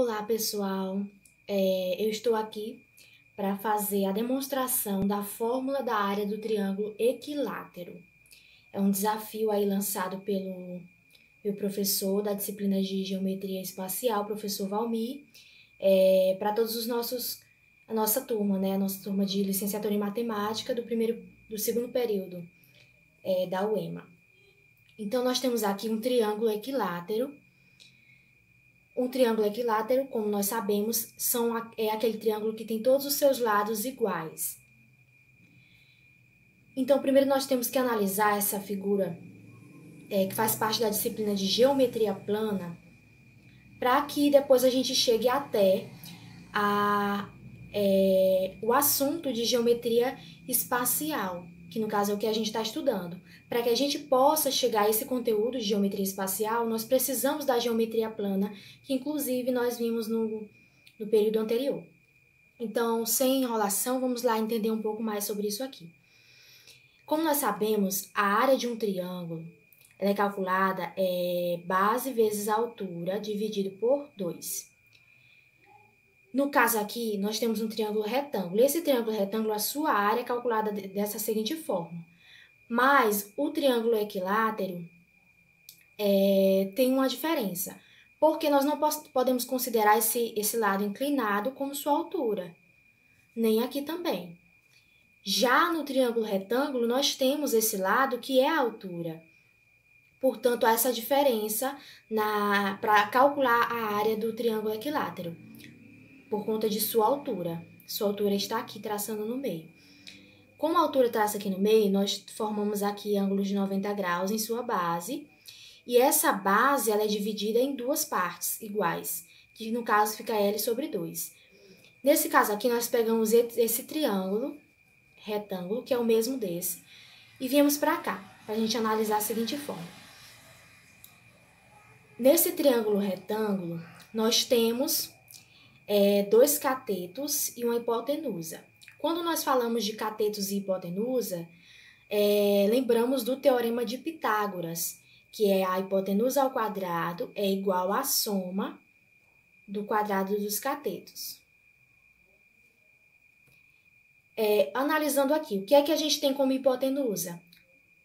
Olá, pessoal! Eu estou aqui para fazer a demonstração da fórmula da área do triângulo equilátero. É um desafio aí lançado pelo meu professor da disciplina de Geometria Espacial, professor Valmir, para todos a nossa turma, né? A nossa turma de licenciatura em Matemática do segundo período da UEMA. Então, nós temos aqui um triângulo equilátero. Um triângulo equilátero, como nós sabemos, é aquele triângulo que tem todos os seus lados iguais. Então, primeiro nós temos que analisar essa figura, que faz parte da disciplina de Geometria Plana, para que depois a gente chegue até o assunto de Geometria Espacial, que no caso é o que a gente está estudando. Para que a gente possa chegar a esse conteúdo de geometria espacial, nós precisamos da geometria plana, que inclusive nós vimos no período anterior. Então, sem enrolação, vamos lá entender um pouco mais sobre isso aqui. Como nós sabemos, a área de um triângulo ela é calculada base vezes a altura dividido por 2. No caso aqui, nós temos um triângulo retângulo. Esse triângulo retângulo, a sua área é calculada dessa seguinte forma. Mas o triângulo equilátero tem uma diferença, porque nós não podemos considerar esse lado inclinado como sua altura, nem aqui também. Já no triângulo retângulo, nós temos esse lado que é a altura. Portanto, há essa diferença para calcular a área do triângulo equilátero, por conta de sua altura. Sua altura está aqui, traçando no meio. Como a altura traça aqui no meio, nós formamos aqui ângulos de 90 graus em sua base. E essa base ela é dividida em duas partes iguais, que no caso fica L sobre 2. Nesse caso aqui, nós pegamos esse triângulo retângulo, que é o mesmo desse, e viemos para cá, para a gente analisar a seguinte forma. Nesse triângulo retângulo, nós temos dois catetos e uma hipotenusa. Quando nós falamos de catetos e hipotenusa, lembramos do teorema de Pitágoras, que é a hipotenusa ao quadrado é igual à soma do quadrado dos catetos. Analisando aqui, o que é que a gente tem como hipotenusa?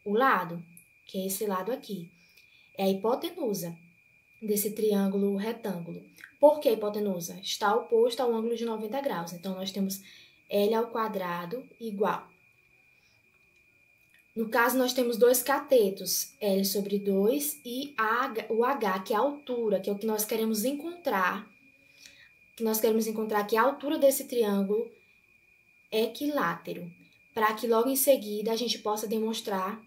O lado, que é esse lado aqui, é a hipotenusa desse triângulo retângulo. Por que a hipotenusa? Está oposto ao ângulo de 90 graus. Então, nós temos L ao quadrado igual. No caso, nós temos dois catetos, L sobre 2 e o H, que é a altura, que é o que nós queremos encontrar. Que nós queremos encontrar aqui a altura desse triângulo equilátero, para que logo em seguida a gente possa demonstrar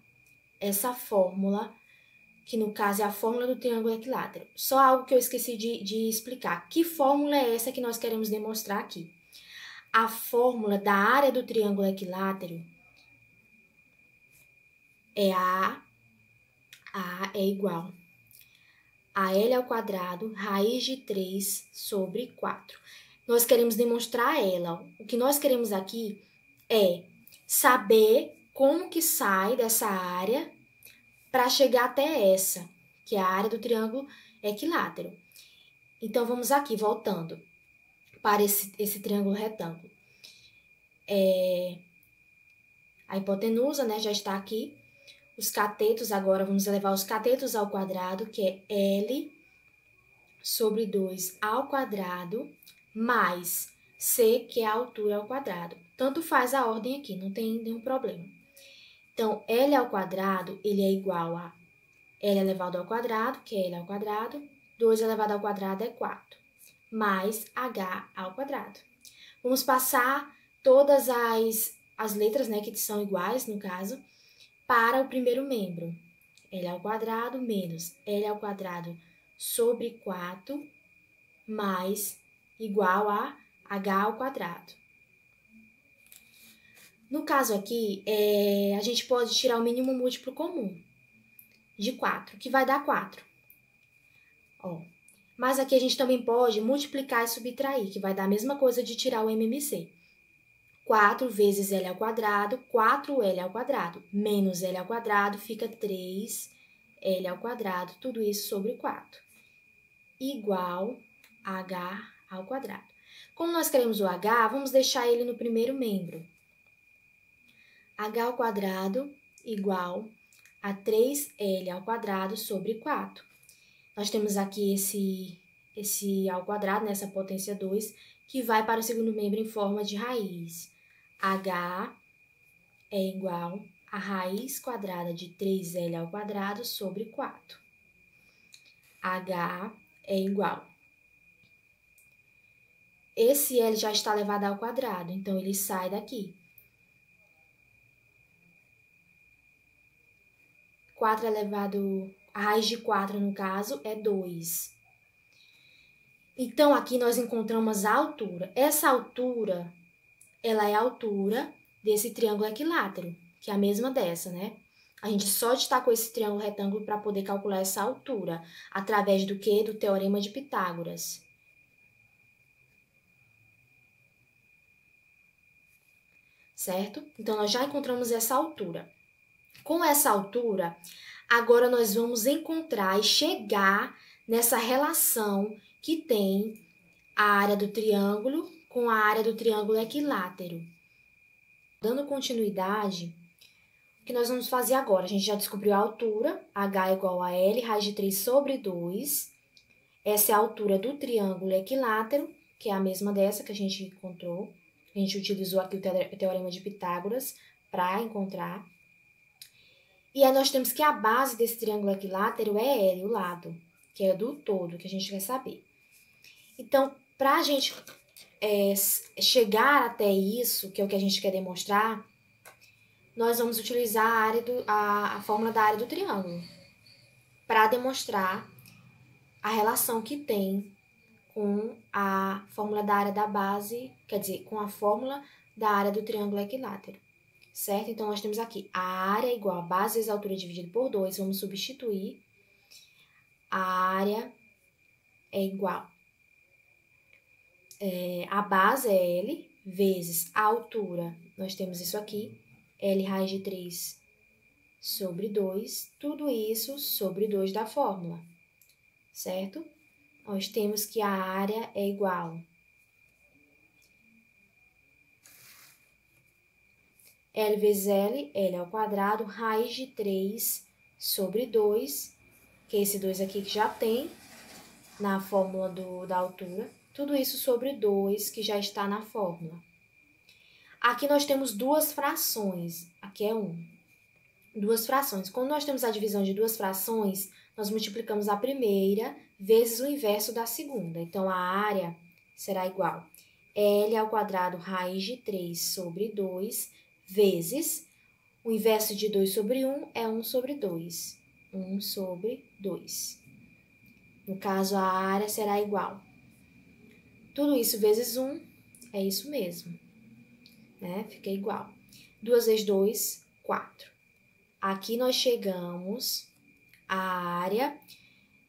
essa fórmula, que no caso é a fórmula do triângulo equilátero. Só algo que eu esqueci de explicar. Que fórmula é essa que nós queremos demonstrar aqui? A fórmula da área do triângulo equilátero A é igual a L ao quadrado, raiz de 3 sobre 4. Nós queremos demonstrar ela. O que nós queremos aqui é saber como que sai dessa área para chegar até essa, que é a área do triângulo equilátero. Então, vamos aqui, voltando para esse triângulo retângulo. A hipotenusa, né, já está aqui. Os catetos, agora vamos elevar os catetos ao quadrado, que é L sobre 2 ao quadrado, mais C, que é a altura ao quadrado. Tanto faz a ordem aqui, não tem nenhum problema. Então, L ao quadrado, ele é igual a L elevado ao quadrado, que é L ao quadrado, 2 elevado ao quadrado é 4, mais H ao quadrado. Vamos passar todas as letras, né, que são iguais, no caso, para o primeiro membro. L ao quadrado menos L ao quadrado sobre 4, mais igual a H ao quadrado. No caso aqui, a gente pode tirar o mínimo múltiplo comum de 4, que vai dar 4. Mas aqui a gente também pode multiplicar e subtrair, que vai dar a mesma coisa de tirar o MMC. 4 vezes L ao quadrado, 4L ao quadrado, menos L ao quadrado, fica 3L ao quadrado, tudo isso sobre 4. Igual h ao quadrado. Como nós queremos o h, vamos deixar ele no primeiro membro. h ao quadrado igual a 3L ao quadrado sobre 4. Nós temos aqui esse ao quadrado, nessa potência 2, que vai para o segundo membro em forma de raiz. h é igual a raiz quadrada de 3L ao quadrado sobre 4. h é igual. Esse L já está elevado ao quadrado, então ele sai daqui. 4 elevado, a raiz de 4, no caso, é 2. Então, aqui nós encontramos a altura. Essa altura, ela é a altura desse triângulo equilátero, que é a mesma dessa, né? A gente só destacou esse triângulo retângulo para poder calcular essa altura, através do quê? Do teorema de Pitágoras. Certo? Então, nós já encontramos essa altura. Com essa altura, agora nós vamos encontrar e chegar nessa relação que tem a área do triângulo com a área do triângulo equilátero. Dando continuidade, o que nós vamos fazer agora? A gente já descobriu a altura, h é igual a L, raiz de 3 sobre 2. Essa é a altura do triângulo equilátero, que é a mesma dessa que a gente encontrou. A gente utilizou aqui o teorema de Pitágoras para encontrar. E aí nós temos que a base desse triângulo equilátero é L, o lado, que é do todo, que a gente quer saber. Então, para a gente chegar até isso, que é o que a gente quer demonstrar, nós vamos utilizar a fórmula da área do triângulo para demonstrar a relação que tem com a fórmula da área da base, quer dizer, com a fórmula da área do triângulo equilátero. Certo? Então, nós temos aqui a área é igual a base vezes a altura dividido por 2. Vamos substituir. A área é igual. A base é L vezes a altura. Nós temos isso aqui. L raiz de 3 sobre 2. Tudo isso sobre 2 da fórmula. Certo? Nós temos que a área é igual. L vezes L, L ao quadrado, raiz de 3 sobre 2, que é esse 2 aqui que já tem na fórmula da altura. Tudo isso sobre 2, que já está na fórmula. Aqui nós temos duas frações, aqui é 1. Duas frações. Quando nós temos a divisão de duas frações, nós multiplicamos a primeira vezes o inverso da segunda. Então, a área será igual L ao quadrado, raiz de 3 sobre 2, vezes o inverso de 2 sobre 1 é 1 sobre 2. 1 sobre 2. No caso, a área será igual. Tudo isso vezes 1 é isso mesmo. Né? Fica igual. 2 vezes 2, 4. Aqui nós chegamos à área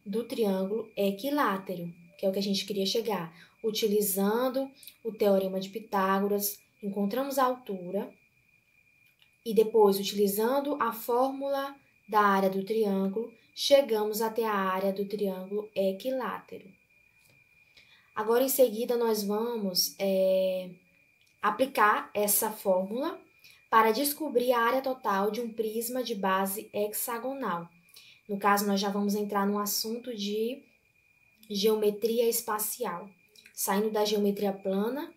do triângulo equilátero, que é o que a gente queria chegar. Utilizando o teorema de Pitágoras, encontramos a altura. E depois, utilizando a fórmula da área do triângulo, chegamos até a área do triângulo equilátero. Agora, em seguida, nós vamos aplicar essa fórmula para descobrir a área total de um prisma de base hexagonal. No caso, nós já vamos entrar no assunto de geometria espacial, saindo da geometria plana,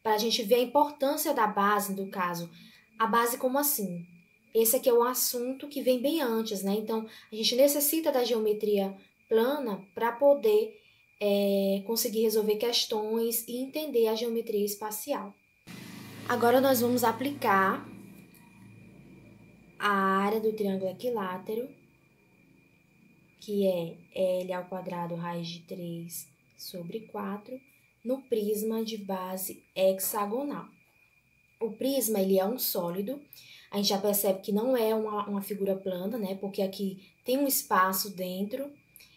para a gente ver a importância da base, no caso. A base como assim? Esse aqui é um assunto que vem bem antes, né? Então, a gente necessita da geometria plana para poder conseguir resolver questões e entender a geometria espacial. Agora, nós vamos aplicar a área do triângulo equilátero, que é L ao quadrado raiz de 3 sobre 4, no prisma de base hexagonal. O prisma, ele é um sólido, a gente já percebe que não é uma figura plana, né? Porque aqui tem um espaço dentro,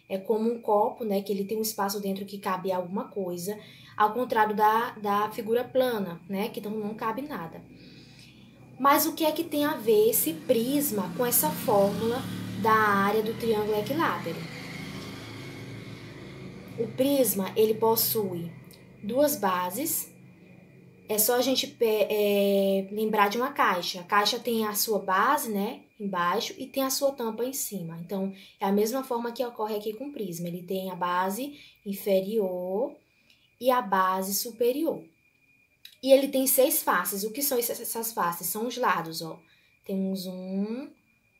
é como um copo, né? Que ele tem um espaço dentro que cabe alguma coisa, ao contrário da figura plana, né? Que não cabe nada. Mas o que é que tem a ver esse prisma com essa fórmula da área do triângulo equilátero? O prisma, ele possui duas bases. É só a gente lembrar de uma caixa. A caixa tem a sua base, né, embaixo, e tem a sua tampa em cima. Então, é a mesma forma que ocorre aqui com o prisma. Ele tem a base inferior e a base superior. E ele tem 6 faces. O que são essas faces? São os lados, ó. Temos 1,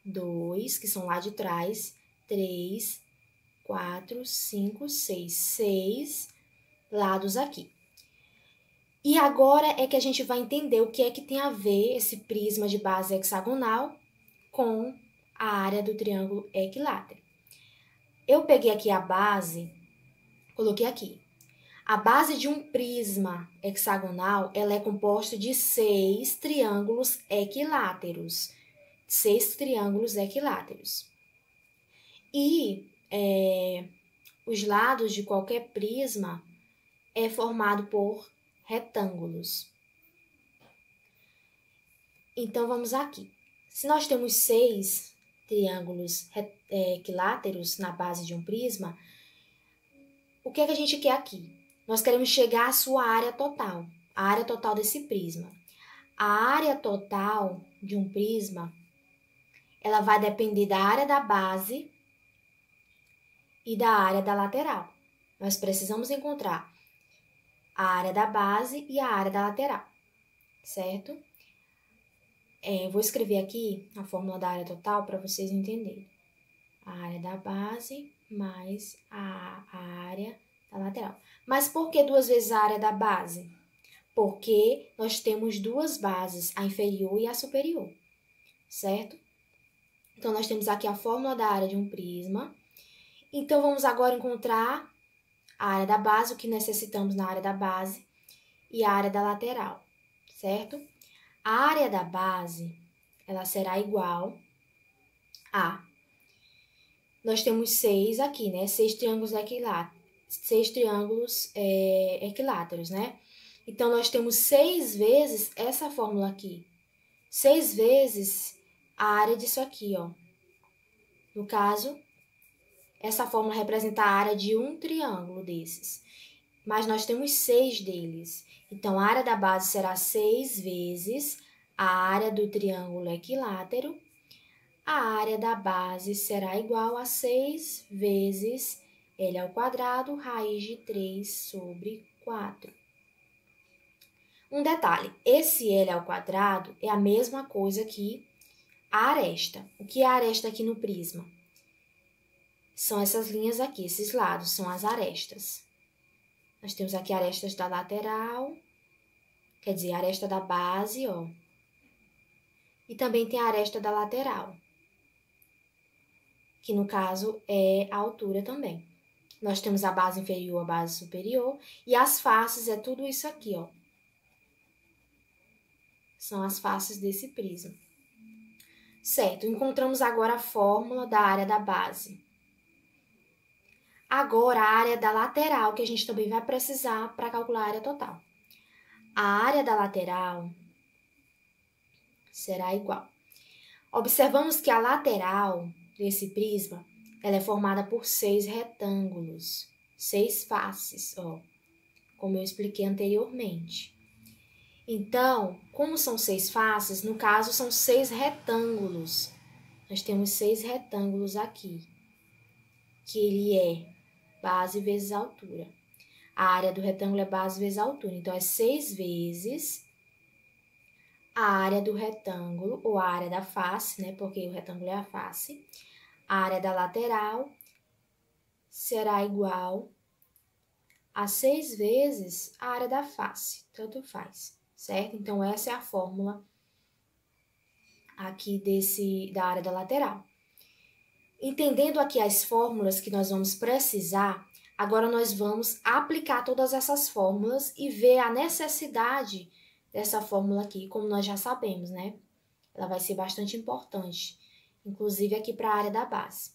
2, que são lá de trás, 3, 4, 5, 6. 6 lados aqui. E agora é que a gente vai entender o que é que tem a ver esse prisma de base hexagonal com a área do triângulo equilátero. Eu peguei aqui a base, coloquei aqui. A base de um prisma hexagonal, ela é composta de 6 triângulos equiláteros. 6 triângulos equiláteros. E os lados de qualquer prisma é formado por retângulos. Então, vamos aqui. Se nós temos 6 triângulos equiláteros na base de um prisma, o que é que a gente quer aqui? Nós queremos chegar à sua área total, a área total desse prisma. A área total de um prisma, ela vai depender da área da base e da área da lateral. Nós precisamos encontrar a área da base e a área da lateral, certo? Vou escrever aqui a fórmula da área total para vocês entenderem. A área da base mais a área da lateral. Mas por que 2 vezes a área da base? Porque nós temos 2 bases, a inferior e a superior, certo? Então, nós temos aqui a fórmula da área de um prisma. Então, vamos agora encontrar a área da base, o que necessitamos na área da base, e a área da lateral, certo? A área da base, ela será igual a... Nós temos 6 aqui, né? 6 triângulos equiláteros. 6 triângulos equiláteros, né? Então, nós temos 6 vezes essa fórmula aqui. 6 vezes a área disso aqui, ó. No caso, essa fórmula representa a área de um triângulo desses. Mas nós temos 6 deles. Então, a área da base será 6 vezes a área do triângulo equilátero. A área da base será igual a 6 vezes L ao quadrado, raiz de 3 sobre 4. Um detalhe, esse L ao quadrado é a mesma coisa que a aresta. O que é a aresta aqui no prisma? São essas linhas aqui, esses lados, são as arestas. Nós temos aqui arestas da lateral, quer dizer, a aresta da base, ó. E também tem a aresta da lateral, que no caso é a altura também. Nós temos a base inferior, a base superior, e as faces é tudo isso aqui, ó. São as faces desse prisma. Certo, encontramos agora a fórmula da área da base. Agora, a área da lateral, que a gente também vai precisar para calcular a área total. A área da lateral será igual. Observamos que a lateral desse prisma, ela é formada por 6 retângulos, 6 faces, ó, como eu expliquei anteriormente. Então, como são 6 faces, no caso são 6 retângulos. Nós temos 6 retângulos aqui, que ele é base vezes altura. A área do retângulo é base vezes altura, então é 6 vezes a área do retângulo, ou a área da face, né? Porque o retângulo é a face. A área da lateral será igual a 6 vezes a área da face, tanto faz, certo? Então, essa é a fórmula aqui da área da lateral. Entendendo aqui as fórmulas que nós vamos precisar, agora nós vamos aplicar todas essas fórmulas e ver a necessidade dessa fórmula aqui, como nós já sabemos, né? Ela vai ser bastante importante, inclusive aqui para a área da base.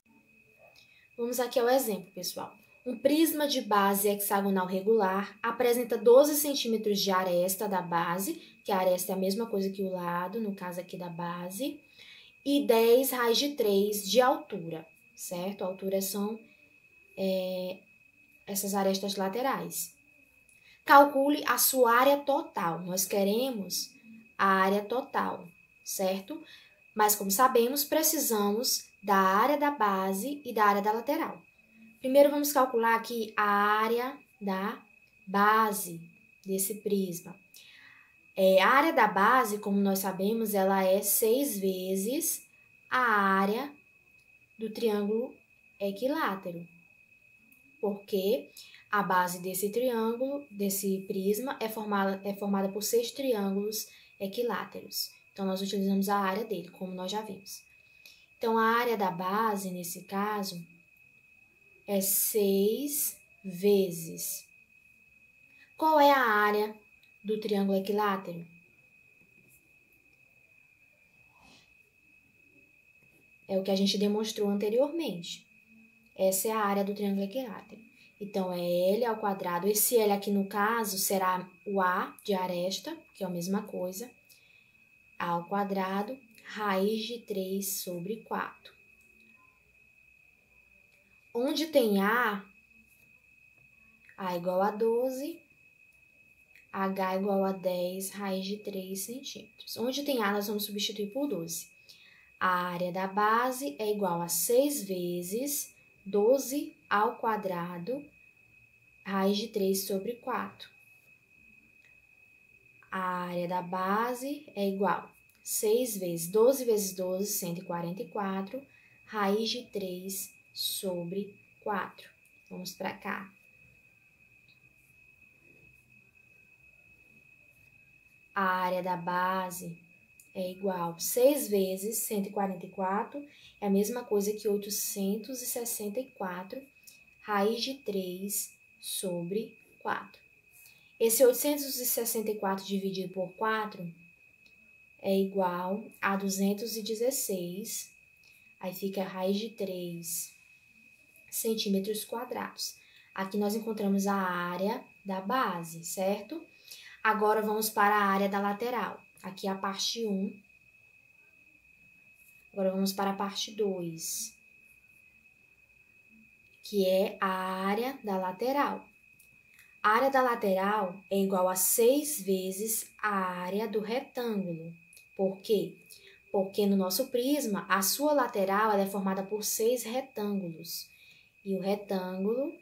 Vamos aqui ao exemplo, pessoal. Um prisma de base hexagonal regular apresenta 12 centímetros de aresta da base, que a aresta é a mesma coisa que o lado, no caso aqui da base, e 10 raiz de 3 de altura, certo? A altura são essas arestas laterais. Calcule a sua área total. Nós queremos a área total, certo? Mas, como sabemos, precisamos da área da base e da área da lateral. Primeiro, vamos calcular aqui a área da base desse prisma. A área da base, como nós sabemos, ela é 6 vezes a área do triângulo equilátero, porque a base desse triângulo, desse prisma, é formada por 6 triângulos equiláteros. Então, nós utilizamos a área dele, como nós já vimos. Então, a área da base, nesse caso, é 6 vezes. Qual é a área do triângulo equilátero? É o que a gente demonstrou anteriormente. Essa é a área do triângulo equilátero. Então, é L ao quadrado. Esse L aqui, no caso, será o A de aresta, que é a mesma coisa, A ao quadrado, raiz de 3 sobre 4. Onde tem A igual a 12, H igual a 10, raiz de 3 centímetros. Onde tem A, nós vamos substituir por 12. A área da base é igual a 6 vezes 12 ao quadrado, raiz de 3 sobre 4. A área da base é igual a 6 vezes 12 vezes 12, 144, raiz de 3 sobre 4. Vamos para cá. A área da base é igual a 6 vezes 144, é a mesma coisa que 864, raiz de 3 sobre 4. Esse 864 dividido por 4 é igual a 216, aí fica a raiz de 3 centímetros quadrados. Aqui nós encontramos a área da base, certo? Agora vamos para a área da lateral. Aqui é a parte 1. Agora vamos para a parte 2, que é a área da lateral. A área da lateral é igual a 6 vezes a área do retângulo. Por quê? Porque no nosso prisma, a sua lateral ela é formada por 6 retângulos. E o retângulo,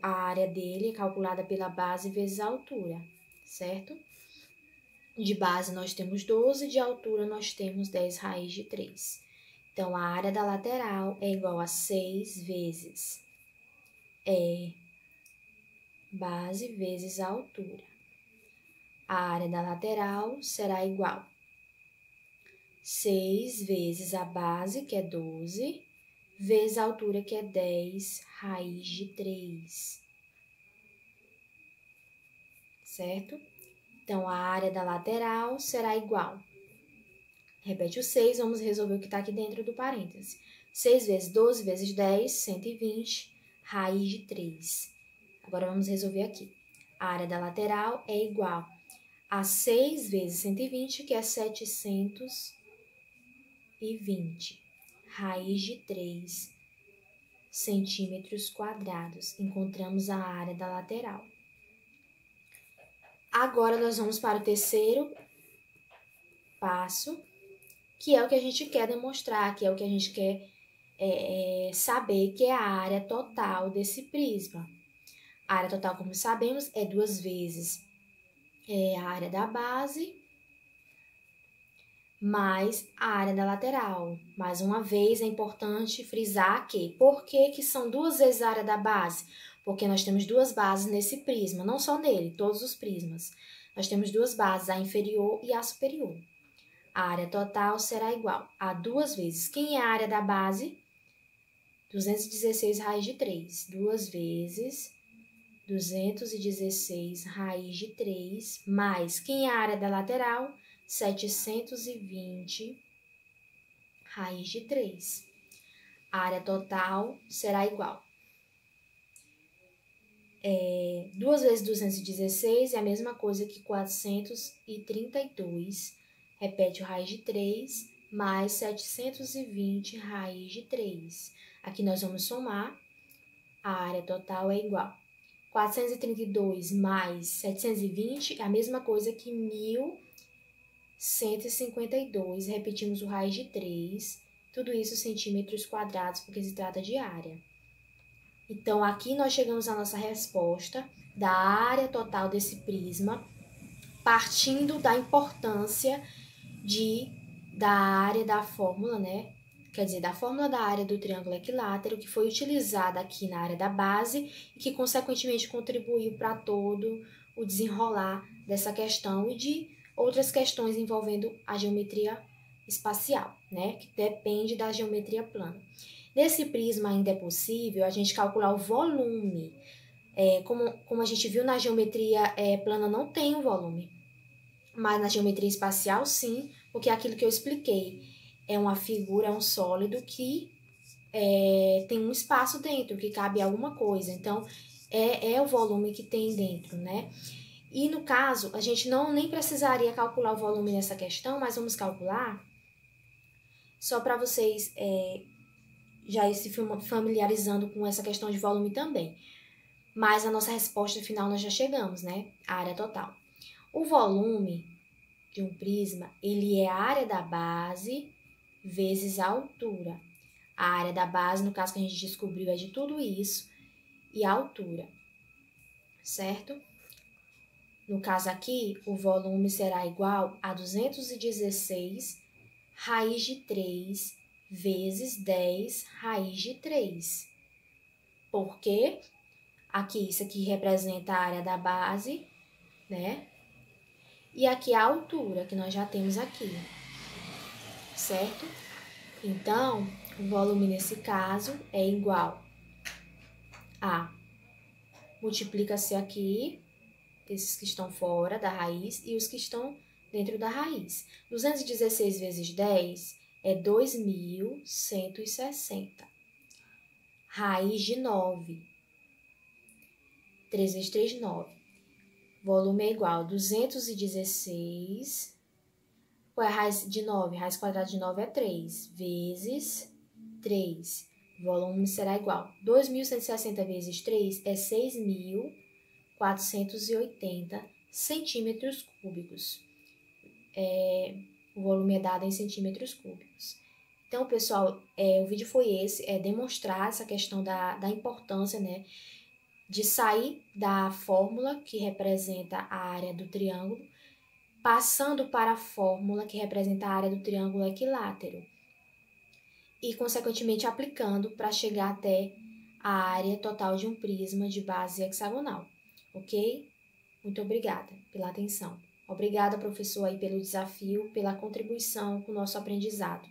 a área dele é calculada pela base vezes a altura, certo? De base nós temos 12, de altura nós temos 10 raiz de 3. Então, a área da lateral é igual a 6 vezes base vezes a altura. A área da lateral será igual a 6 vezes a base, que é 12, vezes a altura, que é 10 raiz de 3. Certo? Então, a área da lateral será igual. Repete o 6, vamos resolver o que está aqui dentro do parêntese. 6 vezes 12 vezes 10, 120, raiz de 3. Agora, vamos resolver aqui. A área da lateral é igual a 6 vezes 120, que é 720, raiz de 3 centímetros quadrados. Encontramos a área da lateral. Agora, nós vamos para o terceiro passo, que é o que a gente quer demonstrar, que é o que a gente quer saber, que é a área total desse prisma. A área total, como sabemos, é 2 vezes a área da base mais a área da lateral. Mais uma vez, é importante frisar que, por que são 2 vezes a área da base? Porque nós temos 2 bases nesse prisma, não só nele, todos os prismas. Nós temos 2 bases, a inferior e a superior. A área total será igual a 2 vezes. Quem é a área da base? 216 raiz de 3. 2 vezes 216 raiz de 3, mais quem é a área da lateral? 720 raiz de 3. A área total será igual. 2 vezes 216 é a mesma coisa que 432. Repete o raiz de 3, mais 720 raiz de 3. Aqui nós vamos somar. a área total é igual. 432 mais 720 é a mesma coisa que 1.152. Repetimos o raiz de 3. Tudo isso centímetros quadrados, porque se trata de área. Então, aqui nós chegamos à nossa resposta da área total desse prisma, partindo da importância da área da fórmula, né? Quer dizer, da fórmula da área do triângulo equilátero, que foi utilizada aqui na área da base e que, consequentemente, contribuiu para todo o desenrolar dessa questão e de outras questões envolvendo a geometria espacial, né? Que depende da geometria plana. Nesse prisma ainda é possível a gente calcular o volume. Como a gente viu na geometria plana não tem o volume, mas na geometria espacial sim, porque é aquilo que eu expliquei. É uma figura, é um sólido que tem um espaço dentro, que cabe alguma coisa. Então, é o volume que tem dentro, né? E no caso, a gente nem precisaria calcular o volume nessa questão, mas vamos calcular só para vocês já ir se familiarizando com essa questão de volume também. Mas a nossa resposta final nós já chegamos, né? A área total. O volume de um prisma, ele é a área da base vezes a altura. A área da base, no caso que a gente descobriu, é de tudo isso, e a altura, certo? No caso aqui, o volume será igual a 216 raiz de 3 vezes 10 raiz de 3. Por quê? Aqui, isso aqui representa a área da base, né? E aqui a altura, que nós já temos aqui, certo? Então, o volume nesse caso é igual a, multiplica-se aqui, esses que estão fora da raiz e os que estão dentro da raiz. 216 vezes 10 é 2.160. Raiz de 9. 3 vezes 3, 9. Volume é igual a 216. Qual é a raiz de 9? Raiz quadrada de 9 é 3. Vezes 3. Volume será igual. 2.160 vezes 3 é 6.480 centímetros cúbicos. O volume é dado em centímetros cúbicos. Então, pessoal, o vídeo foi esse, demonstrar essa questão da importância, né, de sair da fórmula que representa a área do triângulo, passando para a fórmula que representa a área do triângulo equilátero e, consequentemente, aplicando para chegar até a área total de um prisma de base hexagonal, ok? Muito obrigada pela atenção. Obrigada, professor, aí pelo desafio, pela contribuição com o nosso aprendizado.